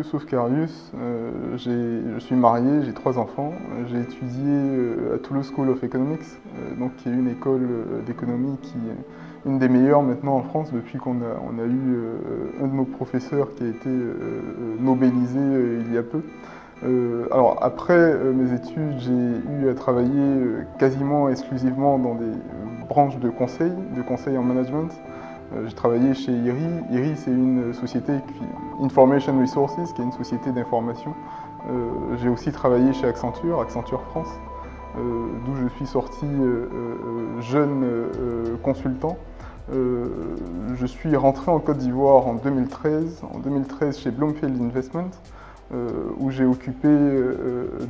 sauf Carius. Je suis marié, j'ai 3 enfants. J'ai étudié à Toulouse School of Economics, donc qui est une école d'économie qui est une des meilleures maintenant en France depuis on a eu un de nos professeurs qui a été nobelisé il y a peu. Alors après mes études, j'ai eu à travailler quasiment exclusivement dans des branches de conseil en management. J'ai travaillé chez IRI. IRI, c'est une société, Information Resources, qui est une société d'information. J'ai aussi travaillé chez Accenture, Accenture France, d'où je suis sorti jeune consultant. Je suis rentré en Côte d'Ivoire en 2013 chez Bloomfield Investment, où j'ai occupé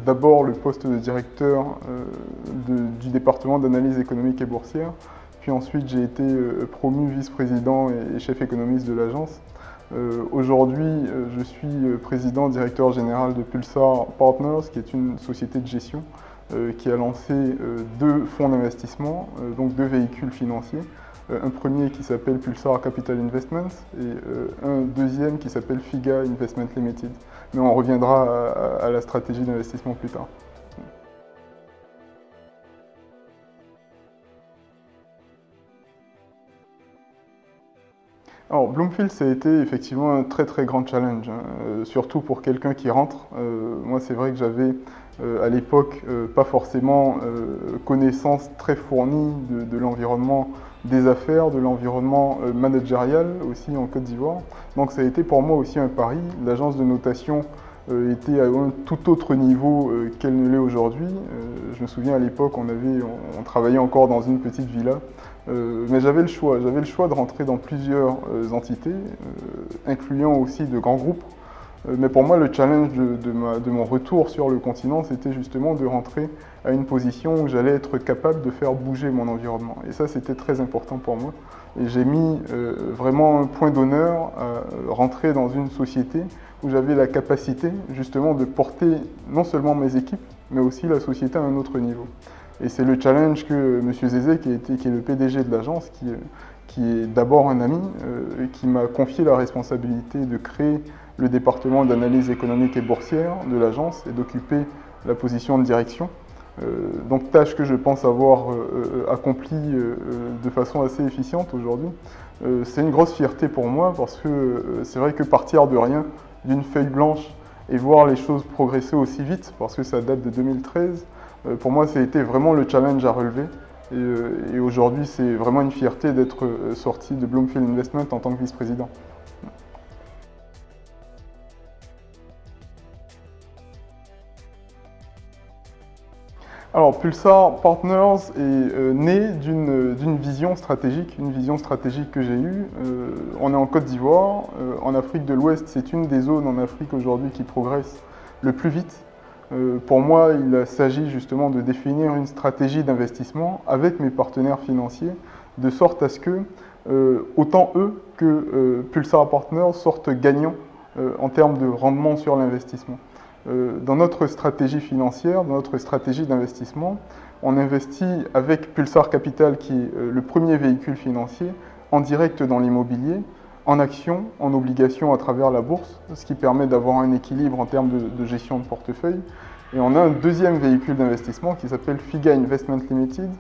d'abord le poste de directeur du département d'analyse économique et boursière. Puis ensuite, j'ai été promu vice-président et chef économiste de l'agence. Aujourd'hui, je suis président directeur général de Pulsar Partners, qui est une société de gestion qui a lancé 2 fonds d'investissement, donc 2 véhicules financiers. Un premier qui s'appelle Pulsar Capital Investments et un deuxième qui s'appelle FIGA Investment Limited. Mais on reviendra à la stratégie d'investissement plus tard. Alors, Bloomfield, ça a été effectivement un très très grand challenge, surtout pour quelqu'un qui rentre. Moi, c'est vrai que j'avais à l'époque pas forcément connaissance très fournie de l'environnement des affaires, de l'environnement managérial aussi en Côte d'Ivoire. Donc ça a été pour moi aussi un pari. L'agence de notation était à un tout autre niveau qu'elle ne l'est aujourd'hui. Je me souviens à l'époque, on travaillait encore dans une petite villa. Mais j'avais le choix de rentrer dans plusieurs entités, incluant aussi de grands groupes. Mais pour moi, le challenge de mon retour sur le continent, c'était justement de rentrer à une position où j'allais être capable de faire bouger mon environnement. Et ça, c'était très important pour moi. Et j'ai mis vraiment un point d'honneur à rentrer dans une société où j'avais la capacité justement de porter non seulement mes équipes, mais aussi la société à un autre niveau. Et c'est le challenge que M. Zézé, qui est le PDG de l'agence, qui est d'abord un ami, qui m'a confié la responsabilité de créer le département d'analyse économique et boursière de l'agence et d'occuper la position de direction. Donc tâche que je pense avoir accomplie de façon assez efficiente aujourd'hui. C'est une grosse fierté pour moi parce que c'est vrai que partir de rien, d'une feuille blanche, et voir les choses progresser aussi vite, parce que ça date de 2013, pour moi, ça a été vraiment le challenge à relever. Et aujourd'hui, c'est vraiment une fierté d'être sorti de Bloomfield Investment en tant que vice-président. Alors, Pulsar Partners est né d'une vision stratégique, que j'ai eue. On est en Côte d'Ivoire, en Afrique de l'Ouest, c'est une des zones en Afrique aujourd'hui qui progresse le plus vite. Pour moi, il s'agit justement de définir une stratégie d'investissement avec mes partenaires financiers, de sorte à ce que autant eux que Pulsar Partners sortent gagnants en termes de rendement sur l'investissement. Dans notre stratégie financière, dans notre stratégie d'investissement, on investit avec Pulsar Capital, qui est le premier véhicule financier, en direct dans l'immobilier, en actions, en obligations à travers la bourse, ce qui permet d'avoir un équilibre en termes de gestion de portefeuille. Et on a un deuxième véhicule d'investissement qui s'appelle FIGA Investment Limited,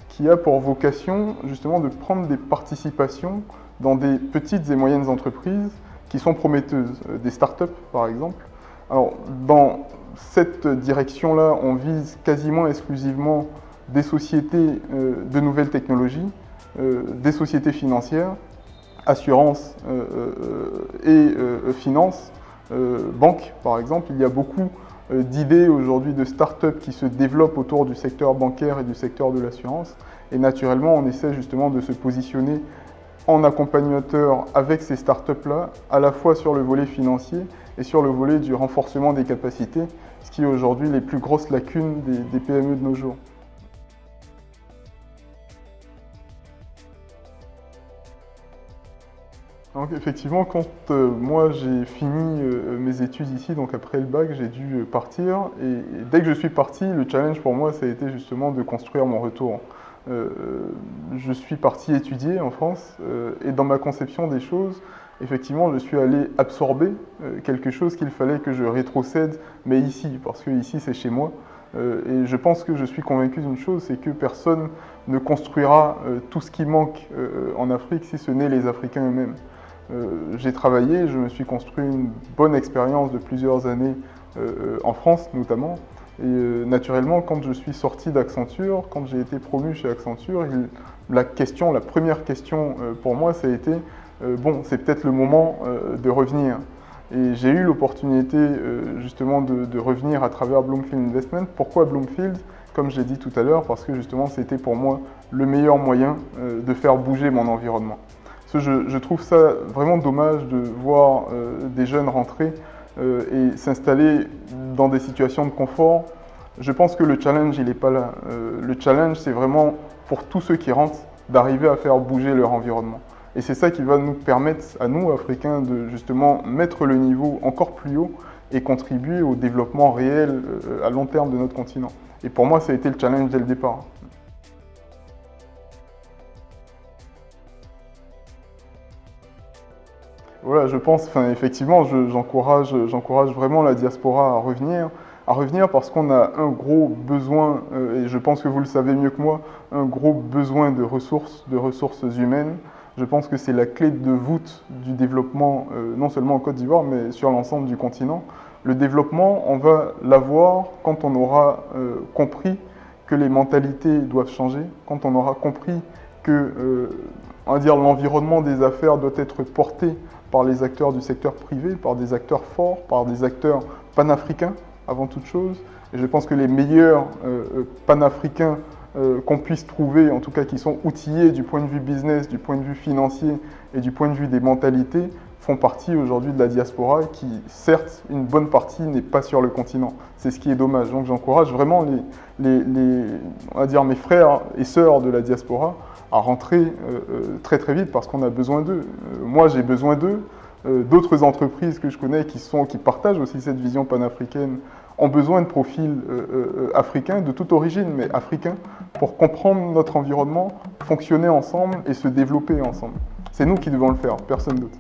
qui a pour vocation justement de prendre des participations dans des petites et moyennes entreprises qui sont prometteuses, des startups par exemple. Alors, dans cette direction-là, on vise quasiment exclusivement des sociétés de nouvelles technologies, des sociétés financières, assurance et finance, banque par exemple. Il y a beaucoup d'idées aujourd'hui de start-up qui se développent autour du secteur bancaire et du secteur de l'assurance. Et naturellement, on essaie justement de se positionner en accompagnateur avec ces startups-là, à la fois sur le volet financier et sur le volet du renforcement des capacités, ce qui est aujourd'hui les plus grosses lacunes des PME de nos jours. Donc effectivement, quand moi j'ai fini mes études ici, donc après le bac, j'ai dû partir. Et dès que je suis parti, le challenge pour moi, ça a été justement de construire mon retour. Je suis parti étudier en France et dans ma conception des choses, effectivement, je suis allé absorber quelque chose qu'il fallait que je rétrocède, mais ici, parce que ici, c'est chez moi. Et je pense que je suis convaincu d'une chose, c'est que personne ne construira tout ce qui manque en Afrique si ce n'est les Africains eux-mêmes. J'ai travaillé, je me suis construit une bonne expérience de plusieurs années en France notamment. Et naturellement, quand je suis sorti d'Accenture, quand j'ai été promu chez Accenture, la première question pour moi, ça a été bon, c'est peut-être le moment de revenir. Et j'ai eu l'opportunité justement de revenir à travers Bloomfield Investment. Pourquoi Bloomfield? Comme j'ai dit tout à l'heure, parce que justement c'était pour moi le meilleur moyen de faire bouger mon environnement. Je trouve ça vraiment dommage de voir des jeunes rentrer et s'installer dans des situations de confort. Je pense que le challenge, il n'est pas là. Le challenge, c'est vraiment pour tous ceux qui rentrent d'arriver à faire bouger leur environnement. Et c'est ça qui va nous permettre, à nous, Africains, de justement mettre le niveau encore plus haut et contribuer au développement réel à long terme de notre continent. Et pour moi, ça a été le challenge dès le départ. Voilà, je pense, effectivement, j'encourage vraiment la diaspora à revenir parce qu'on a un gros besoin, et je pense que vous le savez mieux que moi, un gros besoin de ressources humaines. Je pense que c'est la clé de voûte du développement, non seulement en Côte d'Ivoire, mais sur l'ensemble du continent. Le développement, on va l'avoir quand on aura compris que les mentalités doivent changer, quand on aura compris que on va dire, l'environnement des affaires doit être porté par les acteurs du secteur privé, par des acteurs forts, par des acteurs panafricains avant toute chose. Et je pense que les meilleurs panafricains qu'on puisse trouver, en tout cas qui sont outillés du point de vue business, du point de vue financier et du point de vue des mentalités, font partie aujourd'hui de la diaspora qui, certes, une bonne partie n'est pas sur le continent. C'est ce qui est dommage. Donc j'encourage vraiment on va dire mes frères et sœurs de la diaspora à rentrer très très vite parce qu'on a besoin d'eux. Moi j'ai besoin d'eux. D'autres entreprises que je connais qui partagent aussi cette vision panafricaine ont besoin de profils africains, de toute origine, mais africains, pour comprendre notre environnement, fonctionner ensemble et se développer ensemble. C'est nous qui devons le faire, personne d'autre.